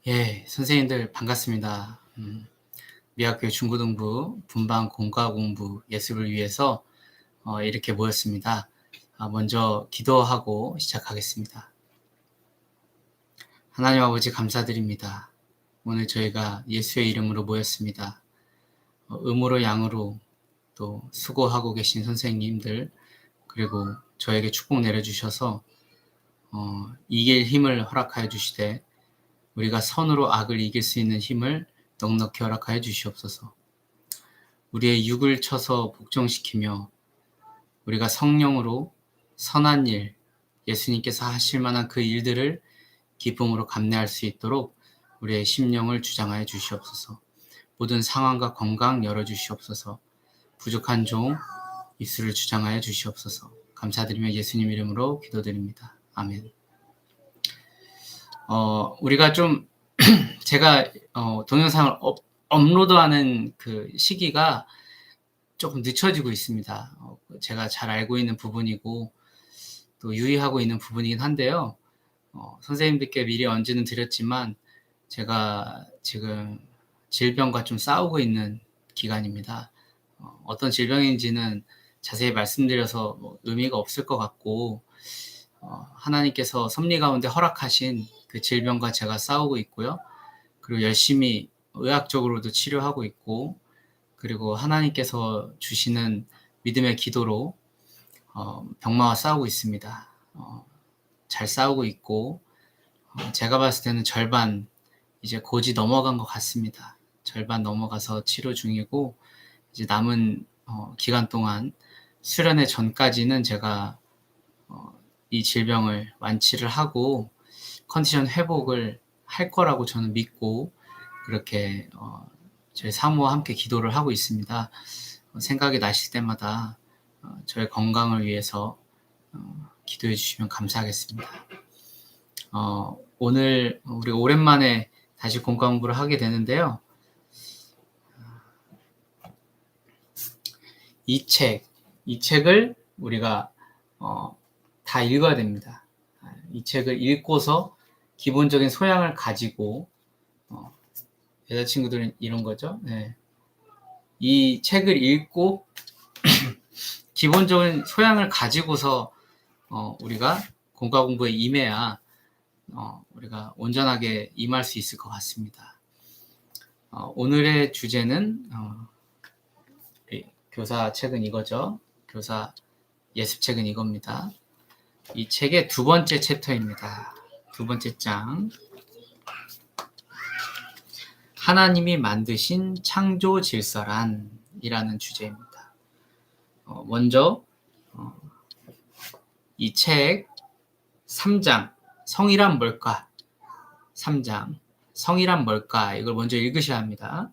예, 선생님들 반갑습니다. 미학교 중고등부 분반 공과공부 예습을 위해서 이렇게 모였습니다. 먼저 기도하고 시작하겠습니다. 하나님 아버지 감사드립니다. 오늘 저희가 예수의 이름으로 모였습니다. 음으로 양으로 또 수고하고 계신 선생님들 그리고 저에게 축복 내려주셔서 이길 힘을 허락하여 주시되 우리가 선으로 악을 이길 수 있는 힘을 넉넉히 허락하여 주시옵소서. 우리의 육을 쳐서 복종시키며 우리가 성령으로 선한 일, 예수님께서 하실 만한 그 일들을 기쁨으로 감내할 수 있도록 우리의 심령을 주장하여 주시옵소서. 모든 상황과 건강 열어주시옵소서. 부족한 종 입술을 주장하여 주시옵소서. 감사드리며 예수님 이름으로 기도드립니다. 아멘. 우리가 좀 제가 동영상을 업로드하는 그 시기가 조금 늦춰지고 있습니다. 제가 잘 알고 있는 부분이고 또 유의하고 있는 부분이긴 한데요. 선생님들께 미리 언지는 드렸지만 제가 지금 질병과 좀 싸우고 있는 기간입니다. 어떤 질병인지는 자세히 말씀드려서 의미가 없을 것 같고 하나님께서 섭리 가운데 허락하신 그 질병과 제가 싸우고 있고요. 그리고 열심히 의학적으로도 치료하고 있고 그리고 하나님께서 주시는 믿음의 기도로 병마와 싸우고 있습니다. 잘 싸우고 있고 제가 봤을 때는 절반 이제 고지 넘어간 것 같습니다. 절반 넘어가서 치료 중이고 이제 남은 기간 동안 수련회 전까지는 제가 이 질병을 완치를 하고 컨디션 회복을 할 거라고 저는 믿고 그렇게 저희 사모와 함께 기도를 하고 있습니다. 생각이 나실 때마다 저의 건강을 위해서 기도해 주시면 감사하겠습니다. 오늘 우리 오랜만에 다시 공과 공부를 하게 되는데요. 이 책을 우리가 다 읽어야 됩니다. 이 책을 읽고서 기본적인 소양을 가지고 여자친구들은 이런 거죠. 네. 이 책을 읽고 기본적인 소양을 가지고서 우리가 공과 공부에 임해야 우리가 온전하게 임할 수 있을 것 같습니다. 오늘의 주제는 교사 책은 이거죠. 교사 예습책은 이겁니다. 이 책의 두 번째 챕터입니다. 두 번째 장. 하나님이 만드신 창조 질서란 이라는 주제입니다. 먼저 이 책 3장 성이란 뭘까? 3장 성이란 뭘까? 이걸 먼저 읽으셔야 합니다.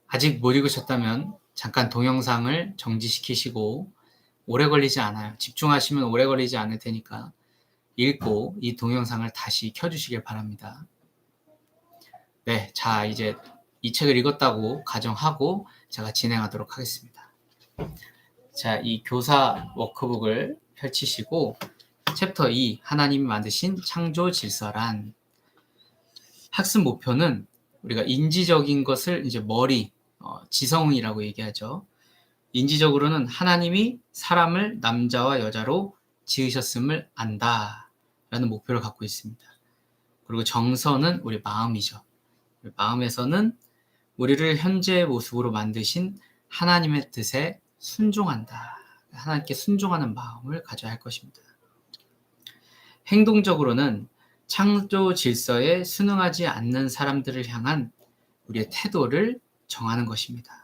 아직 못 읽으셨다면 잠깐 동영상을 정지시키시고 오래 걸리지 않아요. 집중하시면 오래 걸리지 않을 테니까 읽고 이 동영상을 다시 켜주시길 바랍니다. 네, 자 이제 이 책을 읽었다고 가정하고 제가 진행하도록 하겠습니다. 자, 이 교사 워크북을 펼치시고 챕터 2 하나님이 만드신 창조 질서란 학습 목표는 우리가 인지적인 것을 이제 머리 지성이라고 얘기하죠. 인지적으로는 하나님이 사람을 남자와 여자로 지으셨음을 안다 라는 목표를 갖고 있습니다. 그리고 정서는 우리 마음이죠. 마음에서는 우리를 현재의 모습으로 만드신 하나님의 뜻에 순종한다. 하나님께 순종하는 마음을 가져야 할 것입니다. 행동적으로는 창조 질서에 순응하지 않는 사람들을 향한 우리의 태도를 정하는 것입니다.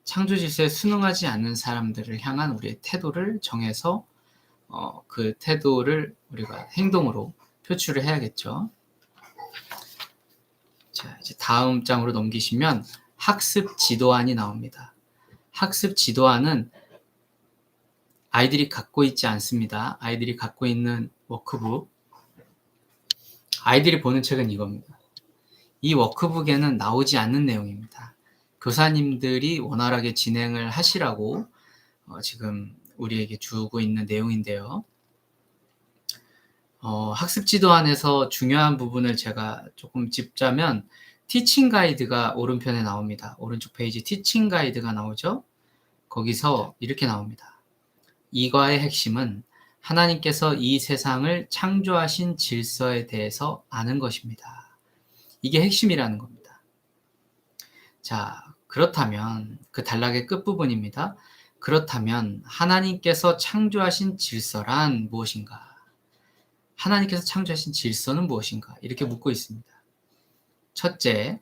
창조 질서에 순응하지 않는 사람들을 향한 우리의 태도를 정해서 그 태도를 우리가 행동으로 표출을 해야겠죠. 자, 이제 다음 장으로 넘기시면 학습 지도안이 나옵니다. 학습 지도안은 아이들이 갖고 있지 않습니다. 아이들이 갖고 있는 워크북. 아이들이 보는 책은 이겁니다. 이 워크북에는 나오지 않는 내용입니다. 교사님들이 원활하게 진행을 하시라고 지금 우리에게 주고 있는 내용인데요. 학습 지도안에서 중요한 부분을 제가 조금 짚자면 티칭 가이드가 오른편에 나옵니다. 오른쪽 페이지 티칭 가이드가 나오죠. 거기서 이렇게 나옵니다. 이과의 핵심은 하나님께서 이 세상을 창조하신 질서에 대해서 아는 것입니다. 이게 핵심이라는 겁니다. 자, 그렇다면 그 단락의 끝부분입니다. 그렇다면 하나님께서 창조하신 질서란 무엇인가? 하나님께서 창조하신 질서는 무엇인가? 이렇게 묻고 있습니다. 첫째,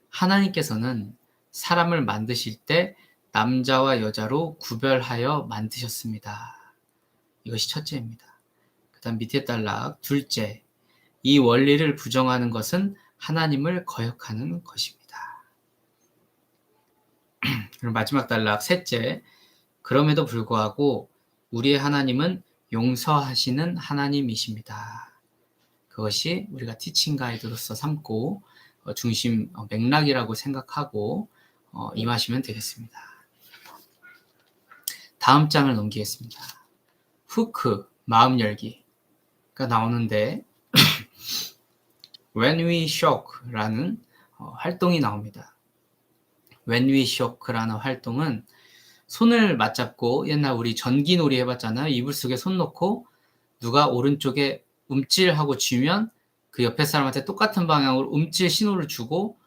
하나님께서는 사람을 만드실 때 남자와 여자로 구별하여 만드셨습니다. 이것이 첫째입니다. 그 다음 밑에 단락 둘째, 이 원리를 부정하는 것은 하나님을 거역하는 것입니다. 그리고 마지막 단락 셋째, 그럼에도 불구하고 우리의 하나님은 용서하시는 하나님이십니다. 그것이 우리가 티칭 가이드로서 삼고 중심 맥락이라고 생각하고 임하시면 되겠습니다. 다음 장을 넘기겠습니다. 후크, 마음 열기가 나오는데 When We Shock라는 활동이 나옵니다. When We Shock라는 활동은 손을 맞잡고 옛날 우리 전기놀이 해봤잖아요. 이불 속에 손 넣고 누가 오른쪽에 움찔하고 쥐면 그 옆에 사람한테 똑같은 방향으로 움찔 신호를 주고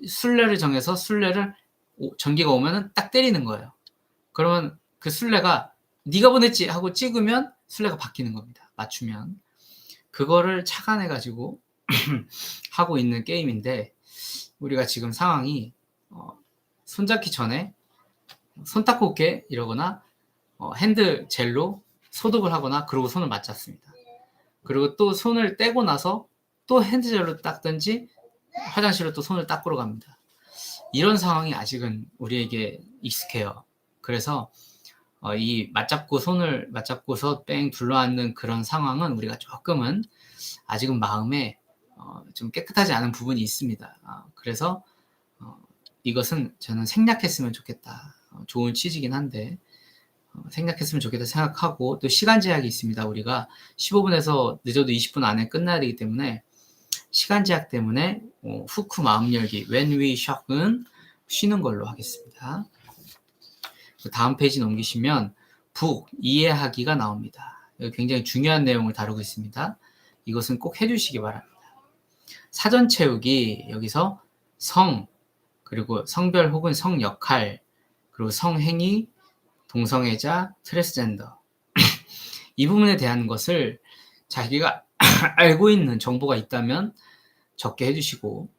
술래를 정해서 술래를 전기가 오면은 딱 때리는 거예요. 그러면 그 술래가 네가 보냈지 하고 찍으면 술래가 바뀌는 겁니다. 맞추면. 그거를 착안해가지고 하고 있는 게임인데 우리가 지금 상황이 손잡기 전에 손 닦고 올게 이러거나 핸드 젤로 소독을 하거나 그러고 손을 맞잡습니다. 그리고 또 손을 떼고 나서 또 핸드 젤로 닦든지 화장실로 또 손을 닦으러 갑니다. 이런 상황이 아직은 우리에게 익숙해요. 그래서 이 손을 맞잡고서 뺑 둘러앉는 그런 상황은 우리가 조금은 아직은 마음에 좀 깨끗하지 않은 부분이 있습니다. 그래서 이것은 저는 생략했으면 좋겠다. 좋은 취지긴 한데 생략했으면 좋겠다 생각하고 또 시간 제약이 있습니다. 우리가 15분에서 늦어도 20분 안에 끝나야 되기 때문에 시간 제약 때문에 후크 마음 열기 When We Shock은 쉬는 걸로 하겠습니다. 다음 페이지 넘기시면 북 이해하기가 나옵니다. 여기 굉장히 중요한 내용을 다루고 있습니다. 이것은 꼭 해주시기 바랍니다. 사전 채우기 여기서 성 그리고 성별 혹은 성역할 그리고 성행위 동성애자 트랜스젠더 이 부분에 대한 것을 자기가 알고 있는 정보가 있다면 적게 해주시고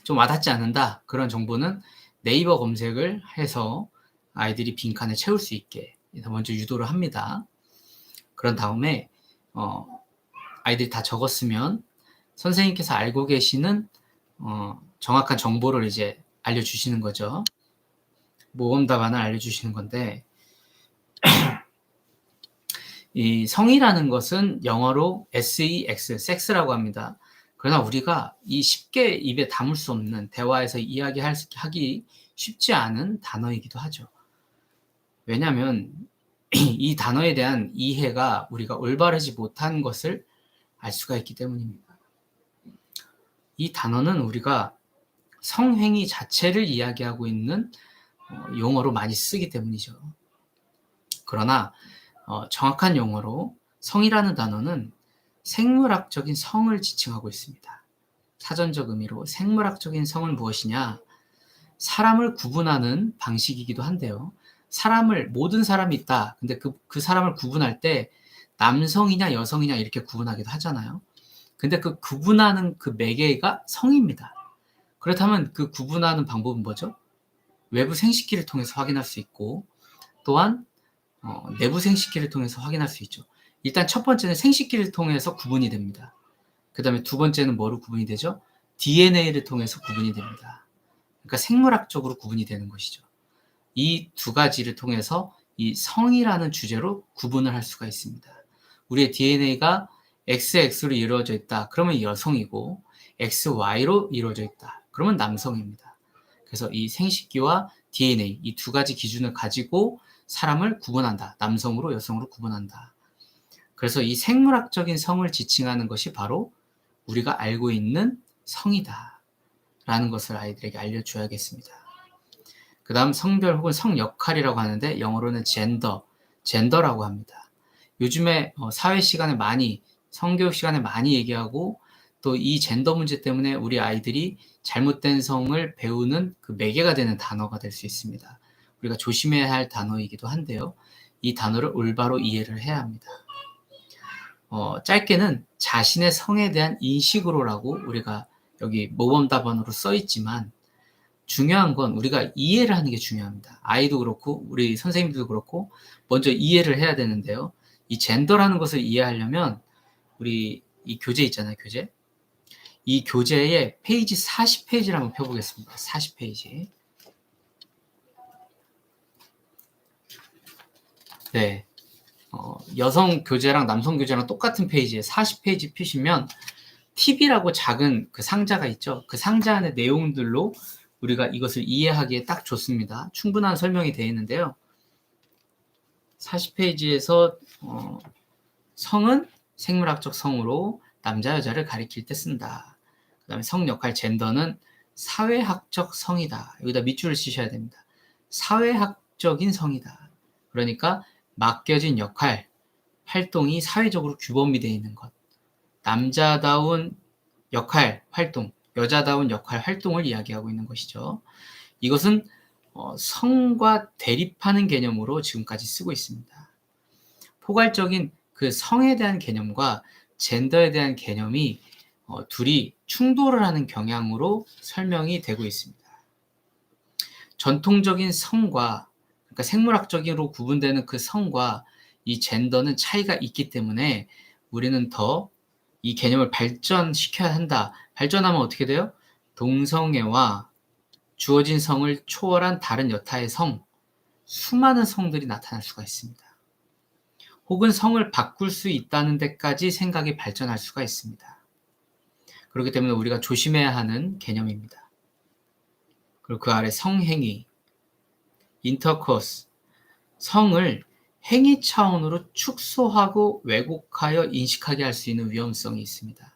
좀 와닿지 않는다 그런 정보는 네이버 검색을 해서 아이들이 빈칸을 채울 수 있게 먼저 유도를 합니다. 그런 다음에 아이들이 다 적었으면 선생님께서 알고 계시는 정확한 정보를 이제 알려주시는 거죠. 모범 답안을 알려주시는 건데 이 성이라는 것은 영어로 sex, 섹스라고 합니다. 그러나 우리가 이 쉽게 입에 담을 수 없는 대화에서 이야기하기 쉽지 않은 단어이기도 하죠. 왜냐하면 이 단어에 대한 이해가 우리가 올바르지 못한 것을 알 수가 있기 때문입니다. 이 단어는 우리가 성행위 자체를 이야기하고 있는 용어로 많이 쓰기 때문이죠. 그러나 정확한 용어로 성이라는 단어는 생물학적인 성을 지칭하고 있습니다. 사전적 의미로 생물학적인 성은 무엇이냐? 사람을 구분하는 방식이기도 한데요. 모든 사람이 있다. 근데 그 사람을 구분할 때 남성이냐 여성이냐 이렇게 구분하기도 하잖아요. 근데 그 구분하는 그 매개가 성입니다. 그렇다면 그 구분하는 방법은 뭐죠? 외부 생식기를 통해서 확인할 수 있고 또한 내부 생식기를 통해서 확인할 수 있죠. 일단 첫 번째는 생식기를 통해서 구분이 됩니다. 그 다음에 두 번째는 뭐로 구분이 되죠? DNA를 통해서 구분이 됩니다. 그러니까 생물학적으로 구분이 되는 것이죠. 이 두 가지를 통해서 이 성이라는 주제로 구분을 할 수가 있습니다. 우리의 DNA가 XX로 이루어져 있다. 그러면 여성이고 XY로 이루어져 있다. 그러면 남성입니다. 그래서 이 생식기와 DNA 이 두 가지 기준을 가지고 사람을 구분한다. 남성으로 여성으로 구분한다. 그래서 이 생물학적인 성을 지칭하는 것이 바로 우리가 알고 있는 성이다 라는 것을 아이들에게 알려줘야겠습니다. 그 다음 성별 혹은 성 역할이라고 하는데 영어로는 젠더라고 합니다. 요즘에 사회 시간에 많이, 성교육 시간에 많이 얘기하고 또 이 젠더 문제 때문에 우리 아이들이 잘못된 성을 배우는 그 매개가 되는 단어가 될 수 있습니다. 우리가 조심해야 할 단어이기도 한데요. 이 단어를 올바로 이해를 해야 합니다. 짧게는 자신의 성에 대한 인식으로라고 우리가 여기 모범 답안으로 써 있지만 중요한 건 우리가 이해를 하는 게 중요합니다. 아이도 그렇고 우리 선생님들도 그렇고 먼저 이해를 해야 되는데요. 이 젠더라는 것을 이해하려면 우리 이 교재 있잖아요. 교재. 이 교재의 페이지 40페이지를 한번 펴보겠습니다. 40페이지. 네. 여성 교재랑 남성 교재랑 똑같은 페이지에 40페이지 펴시면 팁이라고 작은 그 상자가 있죠. 그 상자 안의 내용들로 우리가 이것을 이해하기에 딱 좋습니다. 충분한 설명이 되어 있는데요. 40페이지에서 성은 생물학적 성으로 남자, 여자를 가리킬 때 쓴다. 그 다음에 성 역할 젠더는 사회학적 성이다. 여기다 밑줄을 치셔야 됩니다. 사회학적인 성이다. 그러니까 맡겨진 역할, 활동이 사회적으로 규범이 되어 있는 것. 남자다운 역할, 활동, 여자다운 역할, 활동을 이야기하고 있는 것이죠. 이것은 성과 대립하는 개념으로 지금까지 쓰고 있습니다. 포괄적인 그 성에 대한 개념과 젠더에 대한 개념이 둘이 충돌을 하는 경향으로 설명이 되고 있습니다. 전통적인 성과, 그러니까 생물학적으로 구분되는 그 성과 이 젠더는 차이가 있기 때문에 우리는 더 이 개념을 발전시켜야 한다. 발전하면 어떻게 돼요? 동성애와 주어진 성을 초월한 다른 여타의 성, 수많은 성들이 나타날 수가 있습니다. 혹은 성을 바꿀 수 있다는 데까지 생각이 발전할 수가 있습니다. 그렇기 때문에 우리가 조심해야 하는 개념입니다. 그리고 그 아래 성행위, 인터코스, 성을 행위 차원으로 축소하고 왜곡하여 인식하게 할 수 있는 위험성이 있습니다.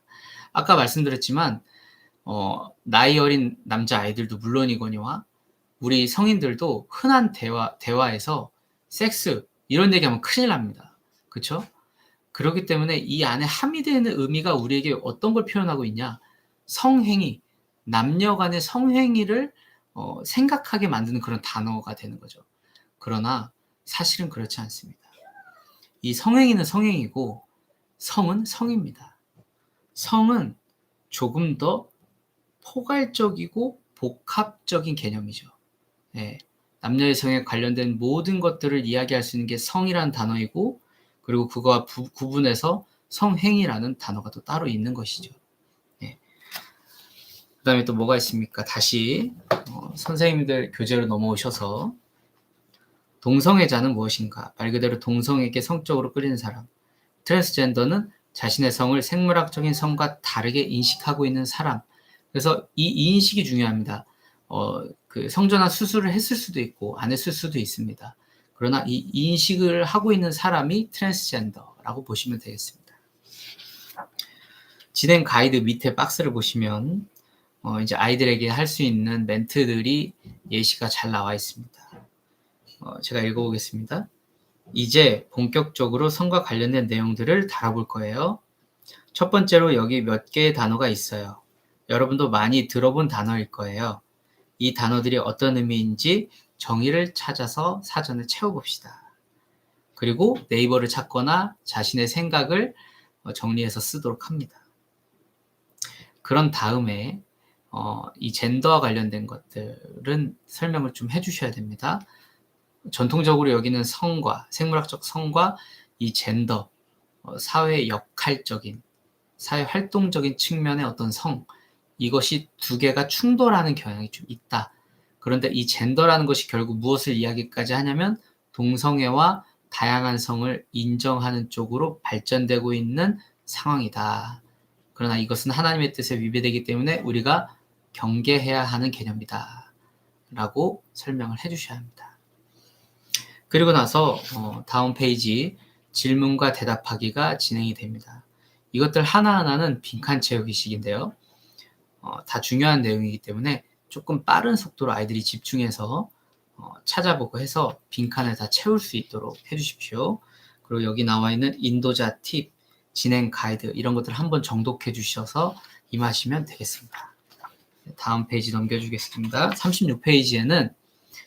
아까 말씀드렸지만 나이 어린 남자아이들도 물론이거니와 우리 성인들도 흔한 대화에서 섹스 이런 얘기하면 큰일 납니다. 그렇죠? 그렇기 때문에 이 안에 함의되어 있는 의미가 우리에게 어떤 걸 표현하고 있냐? 성행위, 남녀 간의 성행위를 생각하게 만드는 그런 단어가 되는 거죠. 그러나 사실은 그렇지 않습니다. 이 성행위는 성행위고 성은 성입니다. 성은 조금 더 포괄적이고 복합적인 개념이죠. 예, 남녀의 성에 관련된 모든 것들을 이야기할 수 있는 게 성이라는 단어이고 그리고 그거와 구분해서 성행위라는 단어가 또 따로 있는 것이죠. 예. 그 다음에 또 뭐가 있습니까? 다시 선생님들 교재로 넘어오셔서 동성애자는 무엇인가? 말 그대로 동성에게 성적으로 끌리는 사람. 트랜스젠더는 자신의 성을 생물학적인 성과 다르게 인식하고 있는 사람. 그래서 이 인식이 중요합니다. 그 성전환 수술을 했을 수도 있고 안 했을 수도 있습니다. 그러나 이 인식을 하고 있는 사람이 트랜스젠더라고 보시면 되겠습니다. 진행 가이드 밑에 박스를 보시면 이제 아이들에게 할 수 있는 멘트들이 예시가 잘 나와 있습니다. 제가 읽어보겠습니다. 이제 본격적으로 성과 관련된 내용들을 다뤄볼 거예요. 첫 번째로 여기 몇 개의 단어가 있어요. 여러분도 많이 들어본 단어일 거예요. 이 단어들이 어떤 의미인지 정의를 찾아서 사전에 채워봅시다. 그리고 네이버를 찾거나 자신의 생각을 정리해서 쓰도록 합니다. 그런 다음에 이 젠더와 관련된 것들은 설명을 좀 해주셔야 됩니다. 전통적으로 여기는 성과, 생물학적 성과 이 젠더, 사회 역할적인, 사회 활동적인 측면의 어떤 성, 이것이 두 개가 충돌하는 경향이 좀 있다. 그런데 이 젠더라는 것이 결국 무엇을 이야기까지 하냐면 동성애와 다양한 성을 인정하는 쪽으로 발전되고 있는 상황이다. 그러나 이것은 하나님의 뜻에 위배되기 때문에 우리가 경계해야 하는 개념이다. 라고 설명을 해주셔야 합니다. 그리고 나서 다음 페이지 질문과 대답하기가 진행이 됩니다. 이것들 하나하나는 빈칸 채우기식인데요. 다 중요한 내용이기 때문에 조금 빠른 속도로 아이들이 집중해서 찾아보고 해서 빈칸을 다 채울 수 있도록 해주십시오. 그리고 여기 나와 있는 인도자 팁, 진행 가이드 이런 것들 한번 정독해 주셔서 임하시면 되겠습니다. 다음 페이지 넘겨주겠습니다. 36페이지에는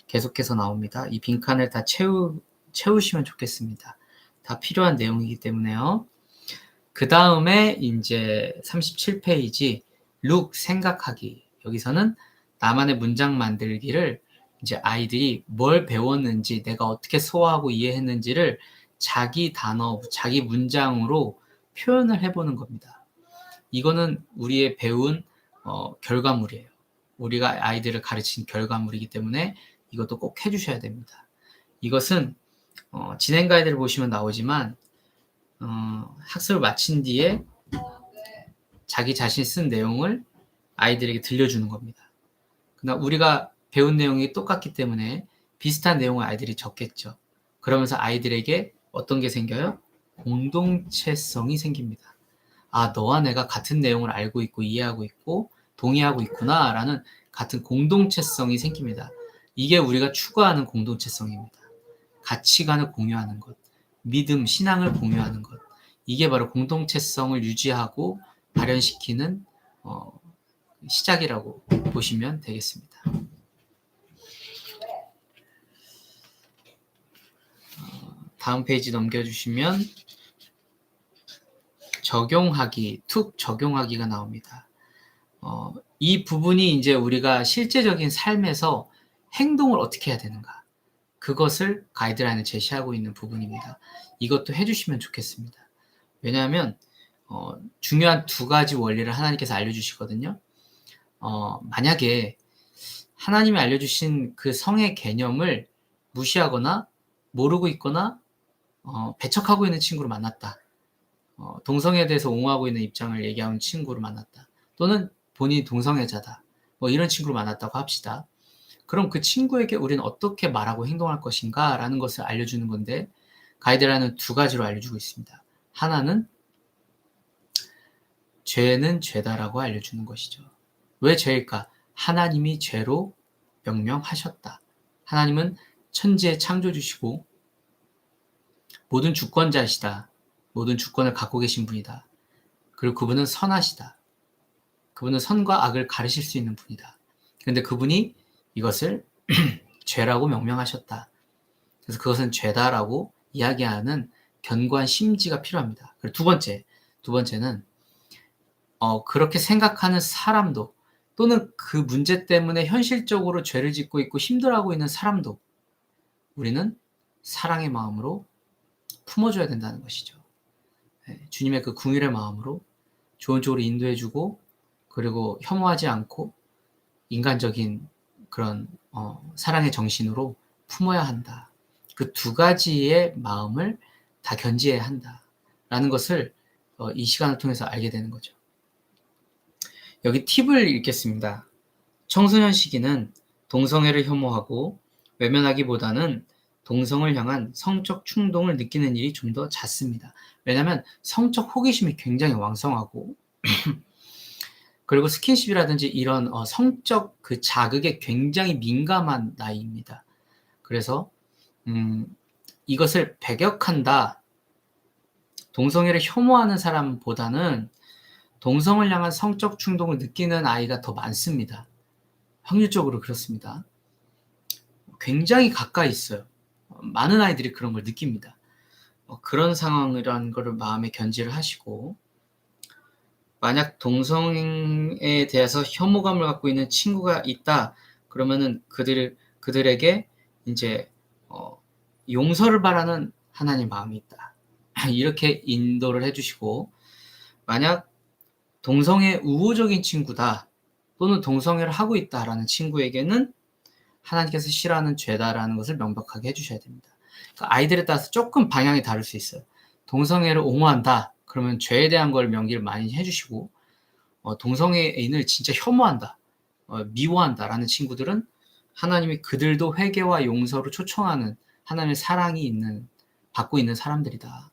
계속해서 나옵니다. 이 빈칸을 다 채우시면 좋겠습니다. 다 필요한 내용이기 때문에요. 그 다음에 이제 37페이지 look 생각하기. 여기서는 나만의 문장 만들기를 이제 아이들이 뭘 배웠는지 내가 어떻게 소화하고 이해했는지를 자기 단어, 자기 문장으로 표현을 해보는 겁니다. 이거는 우리의 배운 결과물이에요. 우리가 아이들을 가르친 결과물이기 때문에 이것도 꼭 해주셔야 됩니다. 이것은 진행 가이드를 보시면 나오지만 학습을 마친 뒤에 자기 자신이 쓴 내용을 아이들에게 들려주는 겁니다. 그러나 우리가 배운 내용이 똑같기 때문에 비슷한 내용을 아이들이 적겠죠. 그러면서 아이들에게 어떤 게 생겨요? 공동체성이 생깁니다. 아, 너와 내가 같은 내용을 알고 있고 이해하고 있고 동의하고 있구나 라는 같은 공동체성이 생깁니다. 이게 우리가 추구하는 공동체성입니다. 가치관을 공유하는 것, 믿음, 신앙을 공유하는 것. 이게 바로 공동체성을 유지하고 발현시키는 시작이라고 보시면 되겠습니다. 다음 페이지 넘겨주시면 적용하기, 툭 적용하기가 나옵니다. 이 부분이 이제 우리가 실제적인 삶에서 행동을 어떻게 해야 되는가, 그것을 가이드라인을 제시하고 있는 부분입니다. 이것도 해주시면 좋겠습니다. 왜냐하면 중요한 두 가지 원리를 하나님께서 알려주시거든요. 만약에 하나님이 알려주신 그 성의 개념을 무시하거나 모르고 있거나 배척하고 있는 친구를 만났다. 동성애에 대해서 옹호하고 있는 입장을 얘기하는 친구를 만났다. 또는 본인이 동성애자다. 뭐 이런 친구를 만났다고 합시다. 그럼 그 친구에게 우리는 어떻게 말하고 행동할 것인가 라는 것을 알려주는 건데, 가이드라인은 두 가지로 알려주고 있습니다. 하나는 죄는 죄다라고 알려주는 것이죠. 왜 죄일까? 하나님이 죄로 명명하셨다. 하나님은 천지의 창조주시고 모든 주권자이시다. 모든 주권을 갖고 계신 분이다. 그리고 그분은 선하시다. 그분은 선과 악을 가르칠 수 있는 분이다. 그런데 그분이 이것을 죄라고 명명하셨다. 그래서 그것은 죄다라고 이야기하는 견고한 심지가 필요합니다. 그리고 두 번째는 그렇게 생각하는 사람도, 또는 그 문제 때문에 현실적으로 죄를 짓고 있고 힘들어하고 있는 사람도 우리는 사랑의 마음으로 품어줘야 된다는 것이죠. 주님의 그 긍휼의 마음으로 좋은 쪽으로 인도해주고, 그리고 혐오하지 않고 인간적인 그런 사랑의 정신으로 품어야 한다. 그 두 가지의 마음을 다 견지해야 한다라는 것을 이 시간을 통해서 알게 되는 거죠. 여기 팁을 읽겠습니다. 청소년 시기는 동성애를 혐오하고 외면하기보다는 동성을 향한 성적 충동을 느끼는 일이 좀 더 잦습니다. 왜냐하면 성적 호기심이 굉장히 왕성하고 그리고 스킨십이라든지 이런 성적 그 자극에 굉장히 민감한 나이입니다. 그래서 이것을 배격한다, 동성애를 혐오하는 사람보다는 동성을 향한 성적 충동을 느끼는 아이가 더 많습니다. 확률적으로 그렇습니다. 굉장히 가까이 있어요. 많은 아이들이 그런 걸 느낍니다. 그런 상황이라는 것을 마음에 견지를 하시고, 만약 동성애에 대해서 혐오감을 갖고 있는 친구가 있다, 그러면은 그들에게 이제 용서를 바라는 하나님 마음이 있다. 이렇게 인도를 해주시고, 만약 동성애 우호적인 친구다, 또는 동성애를 하고 있다라는 친구에게는 하나님께서 싫어하는 죄다라는 것을 명백하게 해주셔야 됩니다. 그러니까 아이들에 따라서 조금 방향이 다를 수 있어요. 동성애를 옹호한다, 그러면 죄에 대한 걸 명기를 많이 해주시고, 동성애인을 진짜 혐오한다, 미워한다라는 친구들은 하나님이 그들도 회개와 용서를 초청하는 하나님의 사랑이 받고 있는 사람들이다.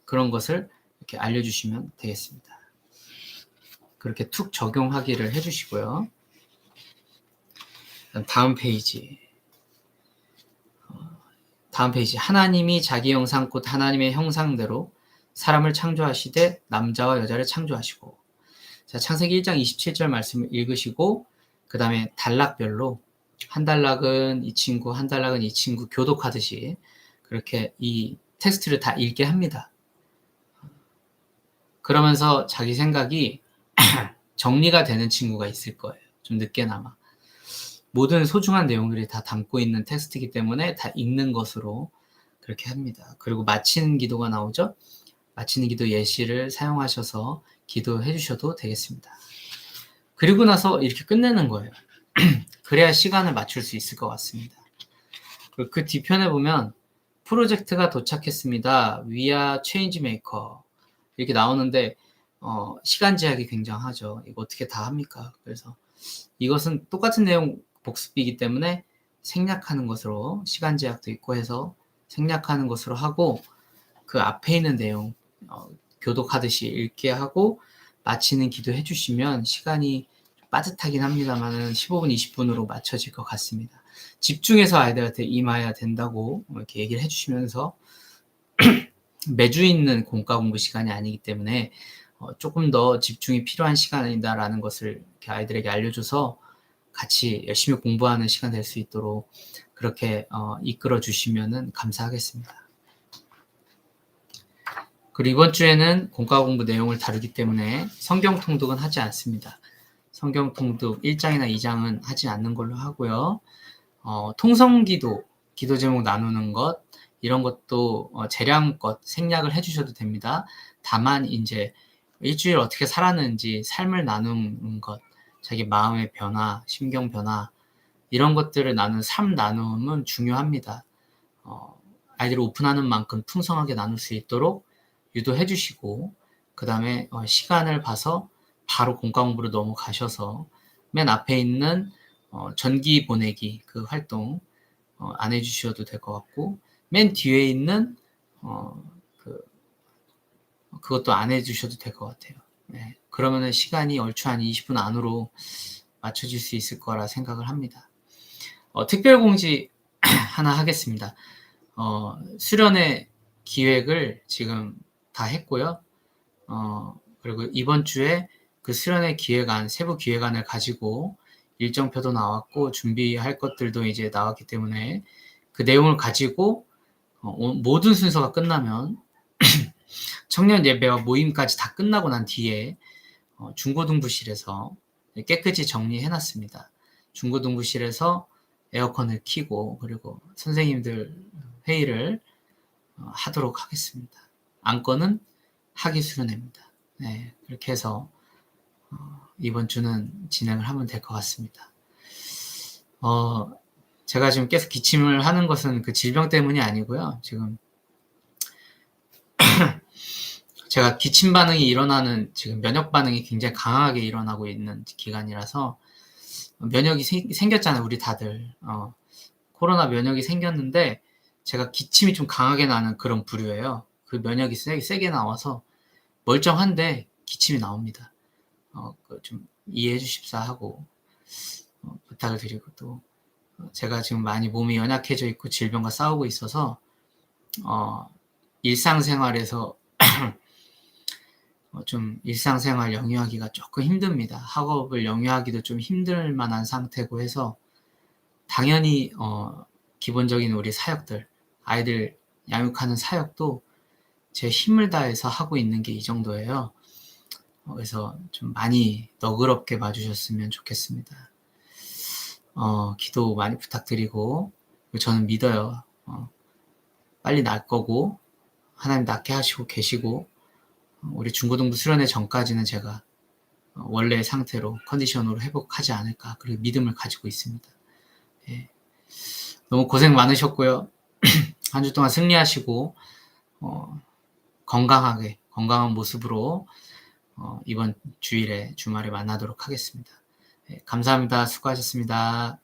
그런 것을 이렇게 알려주시면 되겠습니다. 그렇게 툭 적용하기를 해주시고요. 다음 페이지. 하나님이 자기 형상 곧 하나님의 형상대로 사람을 창조하시되 남자와 여자를 창조하시고. 자, 창세기 1장 27절 말씀을 읽으시고 그 다음에 단락별로 한 단락은 이 친구, 한 단락은 이 친구 교독하듯이 그렇게 이 텍스트를 다 읽게 합니다. 그러면서 자기 생각이 정리가 되는 친구가 있을 거예요. 좀 늦게나마. 모든 소중한 내용들이 다 담고 있는 텍스트이기 때문에 다 읽는 것으로 그렇게 합니다. 그리고 마치는 기도가 나오죠. 마치는 기도 예시를 사용하셔서 기도해 주셔도 되겠습니다. 그리고 나서 이렇게 끝내는 거예요. 그래야 시간을 맞출 수 있을 것 같습니다. 그 뒤편에 보면 프로젝트가 도착했습니다. We are change maker 이렇게 나오는데 시간 제약이 굉장하죠. 이거 어떻게 다 합니까? 그래서 이것은 똑같은 내용 복습이기 때문에 생략하는 것으로 시간 제약도 있고 해서 생략하는 것으로 하고 그 앞에 있는 내용 교독하듯이 읽게 하고 마치는 기도해 주시면 시간이 빠듯하긴 합니다만은 15분, 20분으로 맞춰질 것 같습니다. 집중해서 아이들한테 임해야 된다고 이렇게 얘기를 해주시면서 매주 있는 공과 공부 시간이 아니기 때문에 조금 더 집중이 필요한 시간이다라는 것을 이렇게 아이들에게 알려줘서 같이 열심히 공부하는 시간 될 수 있도록 그렇게 이끌어 주시면 감사하겠습니다. 그리고 이번 주에는 공과 공부 내용을 다루기 때문에 성경 통독은 하지 않습니다. 성경 통독 1장이나 2장은 하지 않는 걸로 하고요. 통성기도, 기도 제목 나누는 것, 이런 것도 재량껏 생략을 해주셔도 됩니다. 다만 이제 일주일 어떻게 살았는지 삶을 나누는 것, 자기 마음의 변화, 심경 변화 이런 것들을 나누는 삶 나눔은 중요합니다. 아이들을 오픈하는 만큼 풍성하게 나눌 수 있도록 유도해 주시고 그 다음에 시간을 봐서 바로 공과 공부로 넘어가셔서 맨 앞에 있는 전기 보내기 그 활동 안 해주셔도 될 것 같고 맨 뒤에 있는 그것도 안 해주셔도 될 것 같아요. 네. 그러면은 시간이 얼추 한 20분 안으로 맞춰질 수 있을 거라 생각을 합니다. 특별 공지 하나 하겠습니다. 수련회 기획을 지금 다 했고요. 그리고 이번 주에 그 수련회 기획안, 세부 기획안을 가지고 일정표도 나왔고 준비할 것들도 이제 나왔기 때문에 그 내용을 가지고 모든 순서가 끝나면 청년 예배와 모임까지 다 끝나고 난 뒤에 중고등부실에서 깨끗이 정리해놨습니다. 중고등부실에서 에어컨을 켜고 그리고 선생님들 회의를 하도록 하겠습니다. 안건은 학위 수련회입니다. 네, 그렇게 해서 이번 주는 진행을 하면 될 것 같습니다. 제가 지금 계속 기침을 하는 것은 그 질병 때문이 아니고요. 지금 제가 기침 반응이 일어나는 지금 면역 반응이 굉장히 강하게 일어나고 있는 기간이라서 면역이 생겼잖아요, 우리 다들. 코로나 면역이 생겼는데 제가 기침이 좀 강하게 나는 그런 부류예요. 그 면역이 세게 나와서 멀쩡한데 기침이 나옵니다. 좀 이해해 주십사 하고 부탁을 드리고 또 제가 지금 많이 몸이 연약해져 있고 질병과 싸우고 있어서 일상생활에서 좀 일상생활 영위하기가 조금 힘듭니다. 학업을 영위하기도 좀 힘들 만한 상태고 해서 당연히 기본적인 우리 사역들, 아이들 양육하는 사역도 제 힘을 다해서 하고 있는 게 이 정도예요. 그래서 좀 많이 너그럽게 봐주셨으면 좋겠습니다. 기도 많이 부탁드리고 저는 믿어요. 빨리 날 거고 하나님 낫게 하시고 계시고 우리 중고등부 수련회 전까지는 제가 원래의 상태로 컨디션으로 회복하지 않을까 그리고 믿음을 가지고 있습니다. 예. 너무 고생 많으셨고요. 한 주 동안 승리하시고 건강한 모습으로 이번 주말에 만나도록 하겠습니다. 예, 감사합니다. 수고하셨습니다.